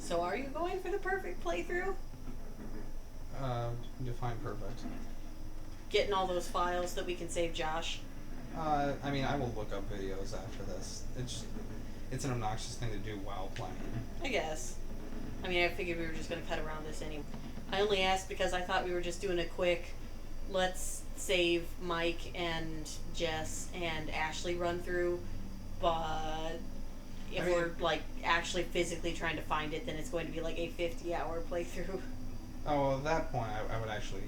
So are you going for the perfect playthrough? Define perfect. Getting all those files that we can save Josh. I mean, I will look up videos after this. It's an obnoxious thing to do while playing. I guess. I mean, I figured we were just going to cut around this anyway. I only asked because I thought we were just doing a quick, let's save Mike and Jess and Ashley run through, but if we're, like, actually physically trying to find it, then it's going to be like a 50-hour playthrough. Oh, well, at that point, I would actually...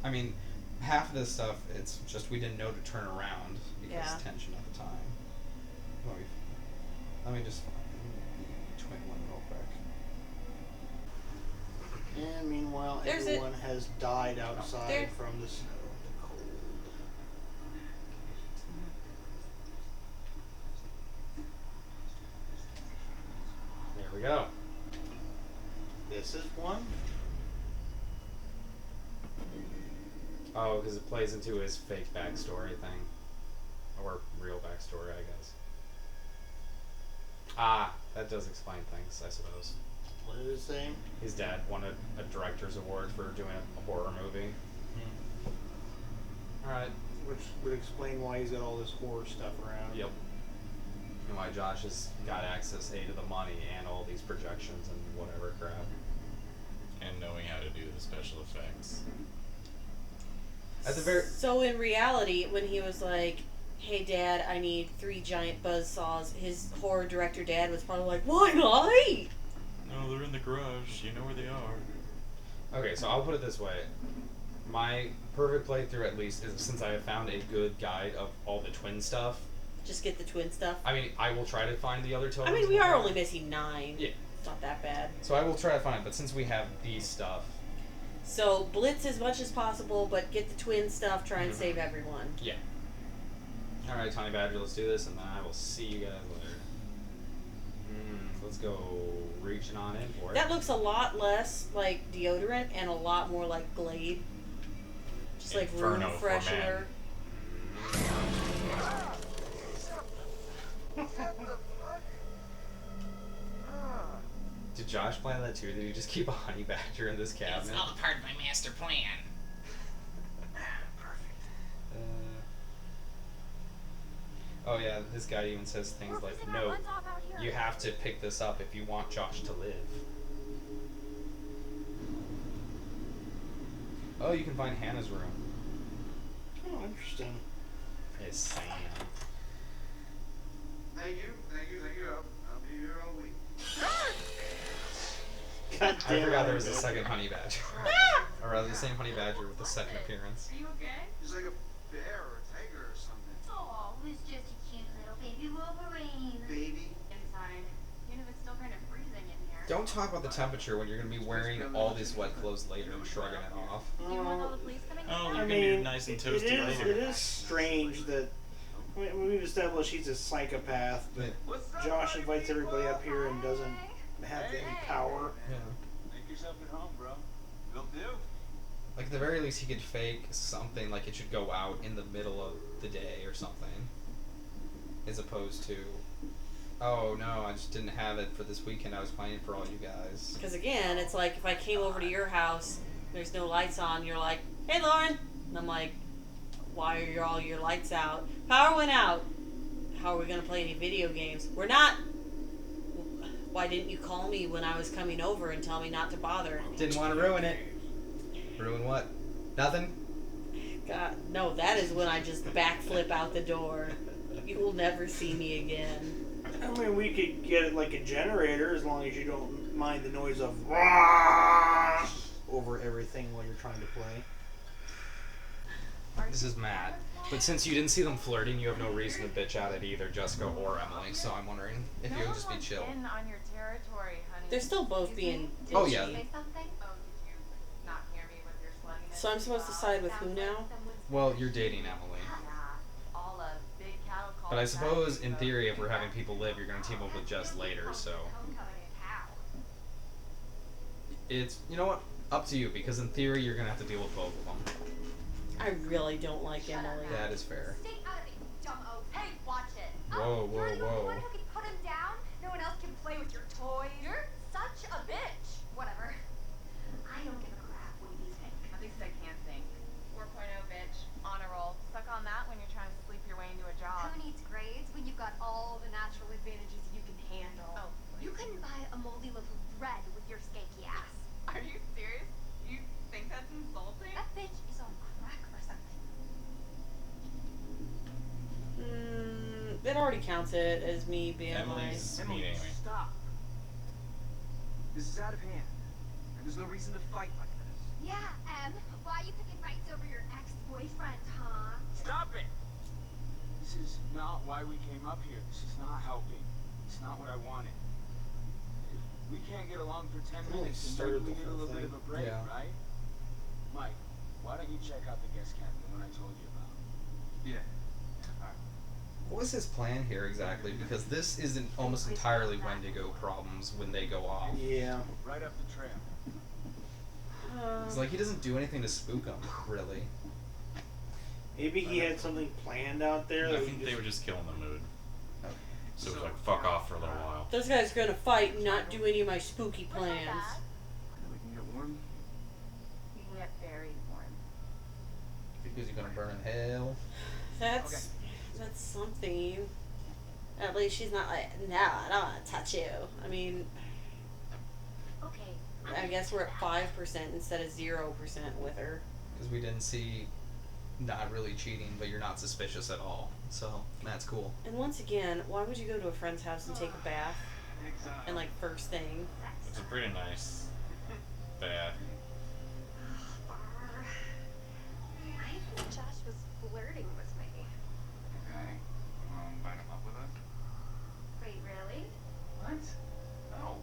I mean, half of this stuff, it's just we didn't know to turn around because tension at the time. Let me just find the twin one real quick. And meanwhile, everyone has died outside from the snow and cold. There we go. This is one? Oh, because it plays into his fake backstory thing. Or real backstory, I guess. Ah, that does explain things, I suppose. What did it say? His dad won a director's award for doing a horror movie. Alright. Which would explain why he's got all this horror stuff around. Yep. And why Josh has got access to the money and all these projections and whatever crap. And knowing how to do the special effects. At the very... So in reality, when he was like, hey Dad, I need 3 giant buzzsaws, his horror director dad was probably like, why not? No, they're in the garage. You know where they are. Okay, so I'll put it this way. My perfect playthrough, at least, is since I have found a good guide of all the twin stuff. Just get the twin stuff? I mean, I will try to find the other totals. I mean, we are only missing 9. Yeah. It's not that bad. So I will try to find it, but since we have these stuff... So, blitz as much as possible, but get the twin stuff, try and save everyone. Yeah. Alright, Tiny Badger, let's do this, and then I will see you guys later. Let's go reaching on in for it. That looks a lot less like deodorant and a lot more like Glade. Just like room freshener. Did Josh plan that too? Did he just keep a honey badger in this cabinet? It's all a part of my master plan. Perfect. Oh yeah, this guy even says things like, no, you have to pick this up if you want Josh to live. Oh, you can find Hannah's room. Oh, interesting. It's Sam. Thank you. I'll be here all week. God damn, I forgot there was a second honey badger. Or rather, the same honey badger with the second appearance. Are you okay? He's like a bear or a tiger or something. Oh, it's just a cute little baby Wolverine. Baby. Inside. You know, it's still kind of freezing in here. Don't talk about the temperature when you're going to be wearing all these wet clothes later and shrugging it off. Do you want all the police coming in? Oh, here? you're going to be nice and toasty later. It is strange that we've established he's a psychopath, but Josh invites everybody up here and doesn't have any power. Yeah. Make yourself at home, bro. Will do. Like, at the very least, he could fake something like it should go out in the middle of the day or something. As opposed to, oh no, I just didn't have it for this weekend, I was playing for all you guys. Because again, it's like if I came over to your house, there's no lights on, you're like, hey Lauren! And I'm like, why are all your lights out? Power went out. How are we going to play any video games? We're not. Why didn't you call me when I was coming over and tell me not to bother? Didn't want to ruin it. Ruin what? Nothing? God, no, that is when I just backflip out the door. You will never see me again. I mean, we could get it like a generator as long as you don't mind the noise of rah over everything while you're trying to play. This is Matt. But since you didn't see them flirting, you have no reason to bitch out at either Jessica or Emily, so I'm wondering if you would just be chill. In on your territory, honey. They're still both being bitchy. Oh, yeah. Say something? Oh, did you not hear me with your sluttiness? So I'm supposed to side with who now? Well, you're dating Emily. Yeah, all a big cattle call. But I suppose, in theory, if we're having people live, you're going to team up with Jess later, so... It's, you know what? Up to you, because in theory, you're going to have to deal with both of them. I really don't like Emily. That is fair. Stay out of it, you dumb-o. Hey, watch it. Whoa, You're whoa, the only whoa. one who can put him down. No one else can play with your toys. You're such a already counts it as me being Emily's like... mean anyway. Stop. This is out of hand. And there's no reason to fight like this. Yeah, Em. Why are you picking fights over your ex-boyfriend, huh? Stop it! This is not why we came up here. This is not helping. It's not what I wanted. If we can't get along for 10 Really minutes, then started maybe we the get a whole little bit thing. of a break, Yeah. right? Mike, why don't you check out the guest cabin, the one I told you about? Yeah. Alright. What was his plan here exactly? Because this isn't almost entirely Wendigo problems when they go off. Yeah. Right up the trail. It's like he doesn't do anything to spook them, really. Maybe he had something planned out there. I That we think just... they were just killing the mood. So it was like, fuck off for a little while. This guy's gonna fight and not do any of my spooky Wasn't plans. bad. We can get warm. You can get very warm. Because you're gonna burn in hell. That's something. At least she's not like, no, I don't want to touch you. I mean, Okay. I guess we're at 5% instead of 0% with her. Because we didn't see not really cheating, but you're not suspicious at all. So that's cool. And once again, why would you go to a friend's house and take a bath? And like first thing. It's a pretty nice bath. I think Josh was flirting with me. Okay. Invite him up with us? Wait, really? What? No.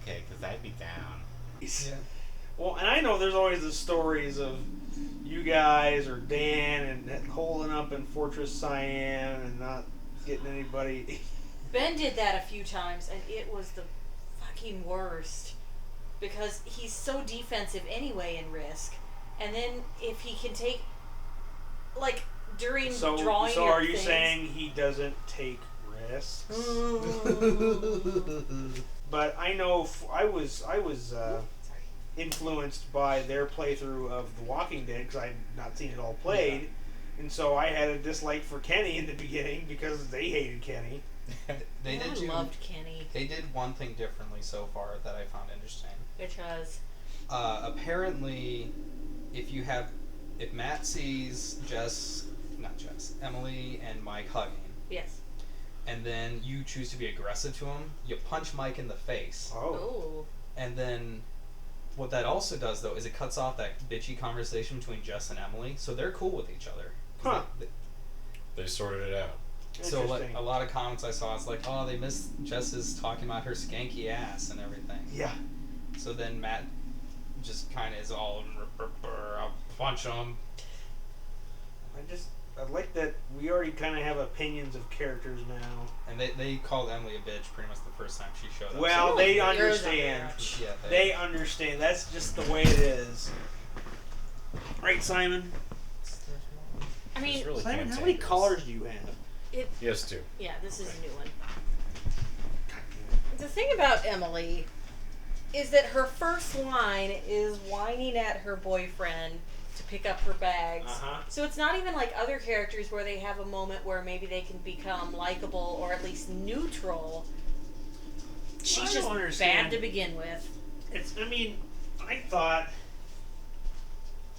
Okay, because I'd be down. Yeah. Well, and I know there's always the stories of you guys or Dan and holding up in Fortress Cyan and not getting anybody. Ben did that a few times, and it was the fucking worst. Because he's so defensive anyway in Risk. And then if he can take, like, during drawing So your are you things- saying he doesn't take risks? But I know I was influenced by their playthrough of The Walking Dead because I had not seen it all played, and so I had a dislike for Kenny in the beginning because they hated Kenny. They I did loved Kenny. They did one thing differently so far that I found interesting. Because Apparently, if Matt sees Emily and Mike hugging, yes. and then you choose to be aggressive to him, you punch Mike in the face. Oh. And then what that also does, though, is it cuts off that bitchy conversation between Jess and Emily, so they're cool with each other. Huh. They sorted it out. So like, Interesting. a lot of comments I saw, it's like, oh, they miss Jess's talking about her skanky ass and everything. Yeah. So then Matt just kind of is all, I'll punch him. I like that we already kind of have opinions of characters now. And they called Emily a bitch pretty much the first time she showed up. Well, So- they Yours are understand. bitch. yeah, They understand. That's just the way it is. Right, Simon? I mean, It's really Simon, how many cantankerous. collars do you have? it. Yes, two. Yeah, this is a new one. The thing about Emily is that her first line is whining at her boyfriend to pick up her bags. Uh-huh. So it's not even like other characters where they have a moment where maybe they can become likable or at least neutral. She's I just don't understand. bad to begin with. I thought,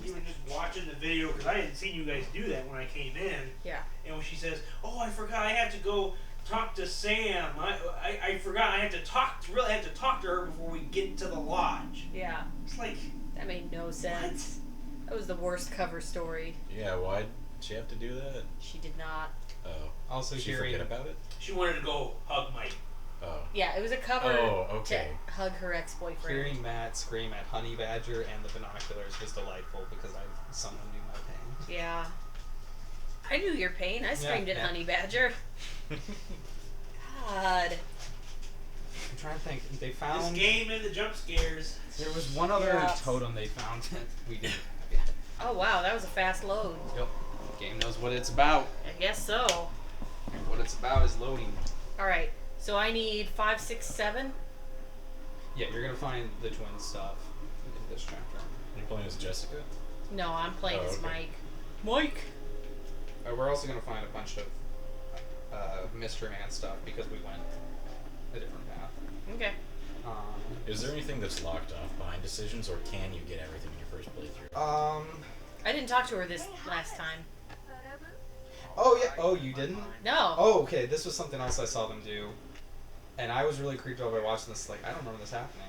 even just watching the video, because I hadn't seen you guys do that when I came in, Yeah. and when she says, oh, I forgot I have to go talk to Sam. I forgot I have to talk to her before we get to the lodge. Yeah. It's like, That made no sense. That was the worst cover story. Yeah, why'd she have to do that? She did not. Oh. Also Did she hearing forget about it? she wanted to go hug Mike. Oh. Yeah, it was a cover Oh, okay. to hug her ex-boyfriend. hearing Matt scream at Honey Badger and the binoculars was delightful because someone knew my pain. Yeah. I knew your pain. I screamed at yeah. Honey Badger. God. I'm trying to think. They This found game and the jump scares. there was one other Yeah. totem they found that we didn't have yet. Oh wow, that was a fast load. Yep. Game knows what it's about. I guess so. And what it's about is loading. Alright, so I need 5, 6, 7. Yeah, you're gonna find the twin stuff in this chapter. You're playing as Jessica? No, I'm playing Oh, as okay. Mike. Mike! We're also gonna find a bunch of Mystery Man stuff because we went a different path. Okay. Is there anything that's locked off behind decisions, or can you get everything in your first playthrough? I didn't talk to her this last time. Photo booth? Oh yeah. Oh, you didn't? No. Oh, okay. This was something else I saw them do, and I was really creeped out by watching this. Like, I don't remember this happening,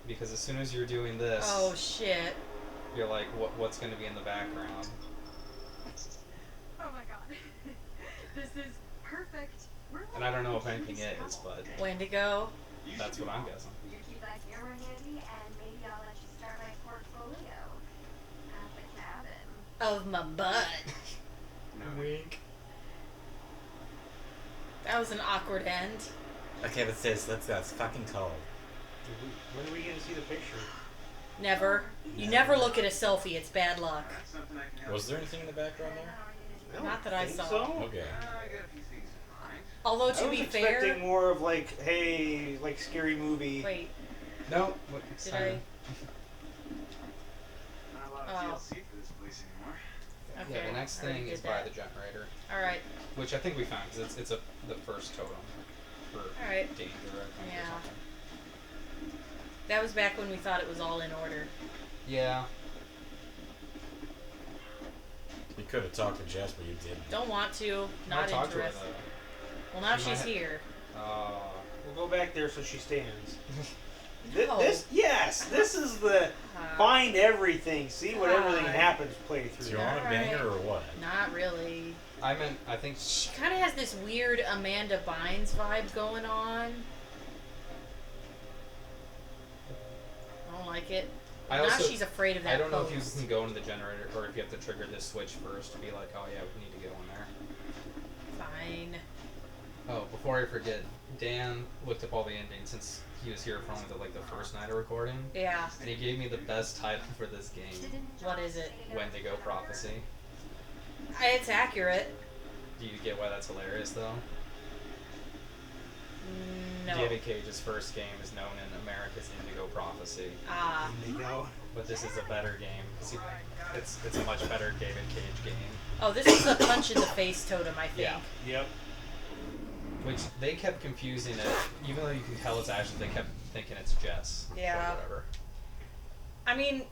because as soon as you're doing this, Oh shit. you're like, what's going to be in the background? Oh my god. This is perfect. And I don't know if anything is, but Wendigo. that's what I'm guessing. You keep that camera handy, and maybe I'll let you start my portfolio at the cabin. Of my butt. Wink. That was an awkward end. Okay, but sis, let's go. It's fucking cold. When are we gonna see the picture? Never. You never look at a selfie. It's bad luck. That's something I can help. Was there anything in the background there? I don't Not that I think saw. So. Okay. I got a few things in mind. Although I to was be expecting fair. more of like, hey, like scary movie. Wait. No. Did I? Not a lot Oh. of TLC for this place anymore. Okay. Yeah, the next I already thing is did by that. the generator, All right. which I think we found because it's the first totem for Alright. danger, I think, Yeah. or something. That was back when we thought it was all in order. Yeah. You could have talked to Jess, but you didn't. Don't want to. Not I talked to her interested. though. Well, now She might she's have- here. We'll go back there so she stands. No. This is the find everything, see what everything God. happens Do you playthrough. want a Alright. banger or what? Not really. I think She kind of has this weird Amanda Bynes vibe going on. I don't like it. I Now also she's afraid of that I don't know if you pose. can go into the generator or if you have to trigger this switch first to be like, oh yeah, we need to go in there. Fine. Oh, before I forget, Dan looked up all the endings since he was here for only the first night of recording, Yeah. and he gave me the best title for this game, What is it? Wendigo Prophecy. It's accurate. Do you get why that's hilarious though? No. David Cage's first game is known in America's Indigo Prophecy, Ah. Indigo. but this is a better game. It's a much better David Cage game. Oh, this is the punch in the face totem, I think. Yeah. Yep. Which they kept confusing it, even though you can tell it's Ashley, they kept thinking it's Jess. Yeah. Or whatever. I mean,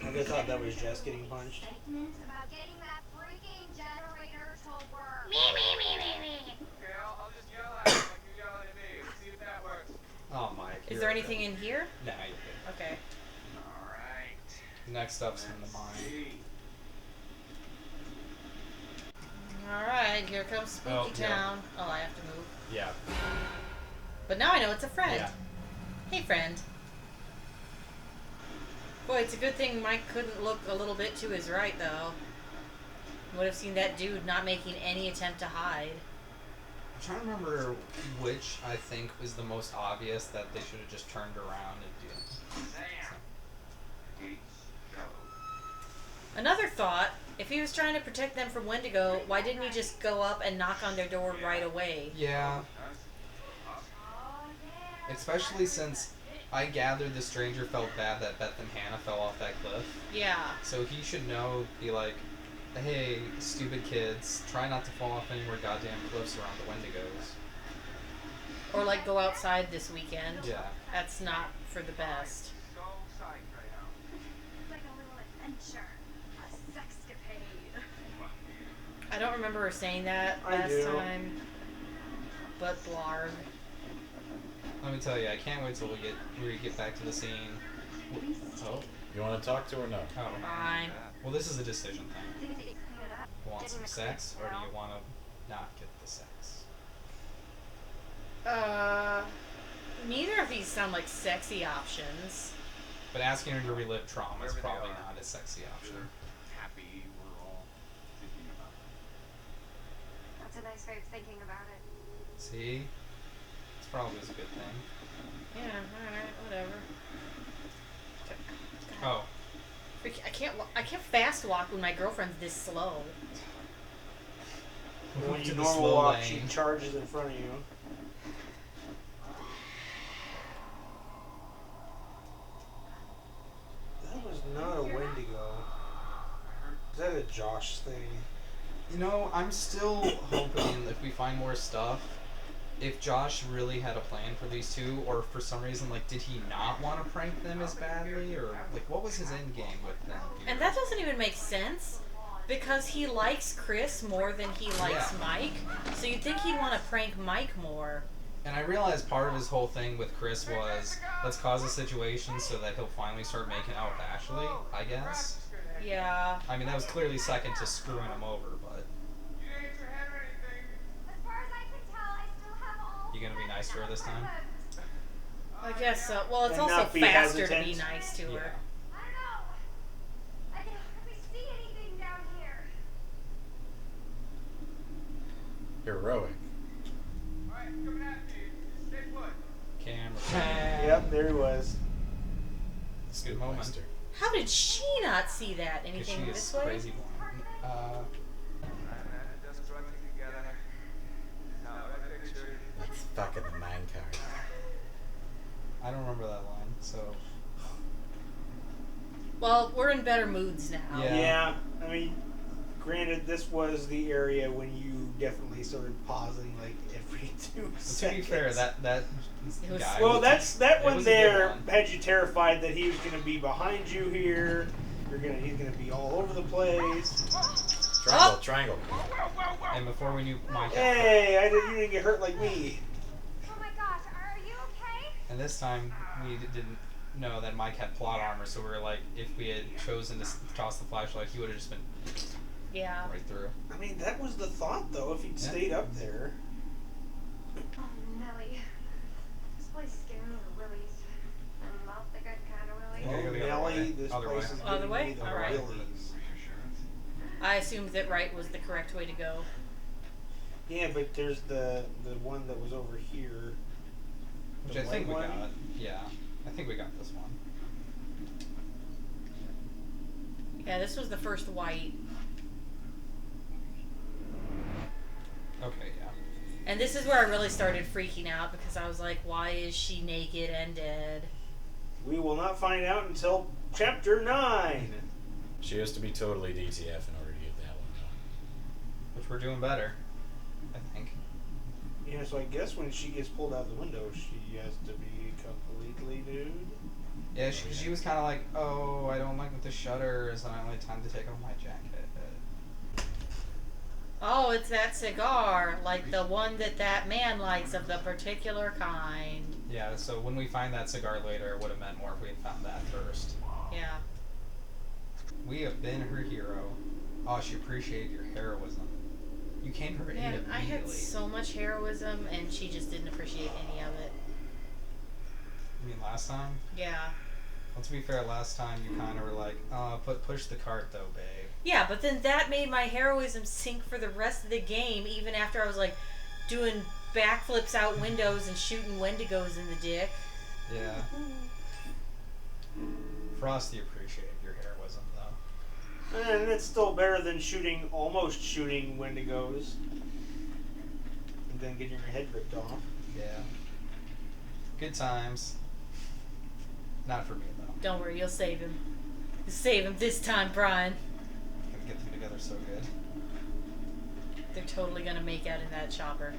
I thought that was Jess getting punched. Excitement about getting that freaking generator to work. Okay, I'll just yell at him like you yell at me. See if that works. Oh, Mike. is there anything in here? Nah, you're good. Okay. Alright. Next up's in the mine. Alright, here comes Spooky Oh, yeah. Town. Oh, I have to move. Yeah. But now I know it's a friend. Yeah. Hey, friend. Boy, it's a good thing Mike couldn't look a little bit to his right, though. Would have seen that dude not making any attempt to hide. I'm trying to remember which I think was the most obvious that they should have just turned around and do it. Another thought, if he was trying to protect them from Wendigo, why didn't he just go up and knock on their door right away? Yeah. Especially since I gathered the stranger felt bad that Beth and Hannah fell off that cliff. Yeah. So he should know, be like, hey, stupid kids, try not to fall off any more goddamn cliffs around the Wendigos. Or like go outside this weekend. Yeah. That's not for the best. So psyched right now. It's like a little adventure. A sexcapade. I don't remember her saying that I last do. time. But blarg. Let me tell you, I can't wait till we get back to the scene. Oh. You want to talk to her or no? Oh. Fine. Well, this is a decision thing. You want some sex, or do you want to not get the sex? Neither of these sound like sexy options. But asking her to relive trauma is Wherever they probably are. not a sexy option. Happy we're all thinking about it. That's a nice way of thinking about it. See? This probably is a good thing. Yeah, alright, whatever. Oh. I can't fast walk when my girlfriend's this slow. When To you the normal slow walk, lane. she charges in front of you. That was not a Wendigo. Is that a Josh thing? You know, I'm still hoping if we find more stuff, if Josh really had a plan for these two, or for some reason, like, did he not want to prank them as badly, or, like, what was his end game with them? And that doesn't even make sense. Because he likes Chris more than he likes Mike, so you'd think he'd want to prank Mike more. And I realized part of his whole thing with Chris was, let's cause a situation so that he'll finally start making out with Ashley, I guess. Yeah. I mean, that was clearly second to screwing him over, but... As far as I can tell, I still have all. You gonna be nice to her this time? I guess so. Well, it's And also not be faster to hesitant. be nice to her. Yeah. I don't know. I can hardly see anything down here. Heroic. Camera. Yep, there he was. It's a good moment. Master. How did she not see that? Because Anything she this is way? crazy blind. That's fucking the minecart. I don't remember that line, so... Well, we're in better moods now. Yeah. Yeah, I mean, granted, this was the area when you definitely started pausing like every 2 But to seconds. be fair, that It was- guy... Well, was- that it one was a good there one. had you terrified that he was going to be behind you here. He's gonna be all over the place. Triangle, triangle. And before we knew Mike... Hey, you didn't get hurt like me. Oh my gosh, are you okay? And this time, we didn't know that Mike had plot armor, so we were like, if we had chosen to toss the flashlight, he would have just been Yeah. right through. I mean, that was the thought, though. If he'd Yeah. stayed up there. Oh, Nelly. This place is getting me the willies. And not the good kind of willies. Yeah, go the other Nelly, way. this Other place way. is Other giving way? me the Alright. willies. I assumed that right was the correct way to go. Yeah, but there's the one that was over here. Which The I think we white one? got. Yeah. I think we got this one. Yeah, this was the first white. Okay, yeah. And this is where I really started freaking out because I was like, why is she naked and dead? We will not find out until chapter 9. She has to be totally DTF in order to get that one done. Which we're doing better, I think. Yeah, so I guess when she gets pulled out the window, she has to be completely nude. Yeah, she was kind of like, oh, I don't like with the shutters, and I only had time to take off my jacket. Oh, it's that cigar, like the one that man likes of the particular kind. Yeah, so when we find that cigar later, it would have meant more if we had found that first. Yeah. We have been her hero. Oh, she appreciated your heroism. You came to her aid Man, I had immediately. so much heroism and she just didn't appreciate any of it. I mean, last time? Yeah. Well, to be fair, last time you kind of were like, push the cart though, babe. Yeah, but then that made my heroism sink for the rest of the game, even after I was like doing backflips out windows and shooting Wendigos in the dick. Yeah. Frosty appreciated your heroism, though. And it's still better than almost shooting Wendigos. And then getting your head ripped off. Yeah. Good times. Not for me, though. Don't worry, you'll save him. You'll save him this time, Brian. Gonna get them together so good. They're totally gonna make out in that chopper.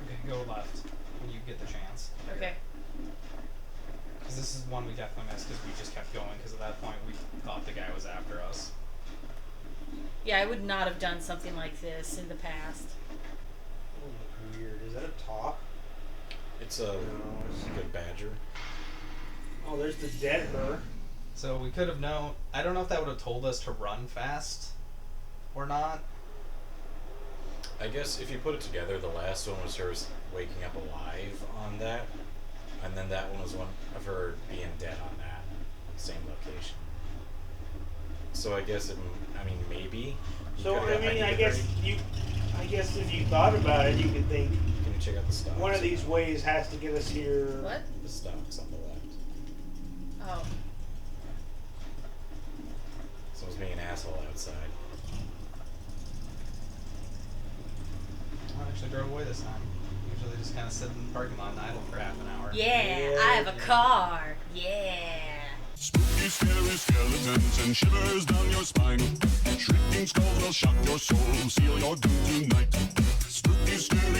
Okay, go left when you get the chance. Okay. Because this is one we definitely missed because we just kept going because at that point we thought the guy was after us. Yeah, I would not have done something like this in the past. Oh, weird. Is that a top? It's a good badger. Oh, there's the dead her. So we could have known. I don't know if that would have told us to run fast or not. I guess if you put it together, the last one was her waking up alive on that, and then that one was one of her being dead on that same location. So I guess maybe. You So could've got I guess if you thought about it, you could think Can you check out the stocks? one of these ways has to get us here. What? The stocks on the left. Oh. Someone's being an asshole outside. I actually drove away this time. Usually just kind of sit in the parking lot and idle for half an hour. Yeah, I have a car. Yeah. Spooky, scary skeletons and shivers down your spine. Shrieking skulls will shock your soul, seal your doom tonight. Spooky, scary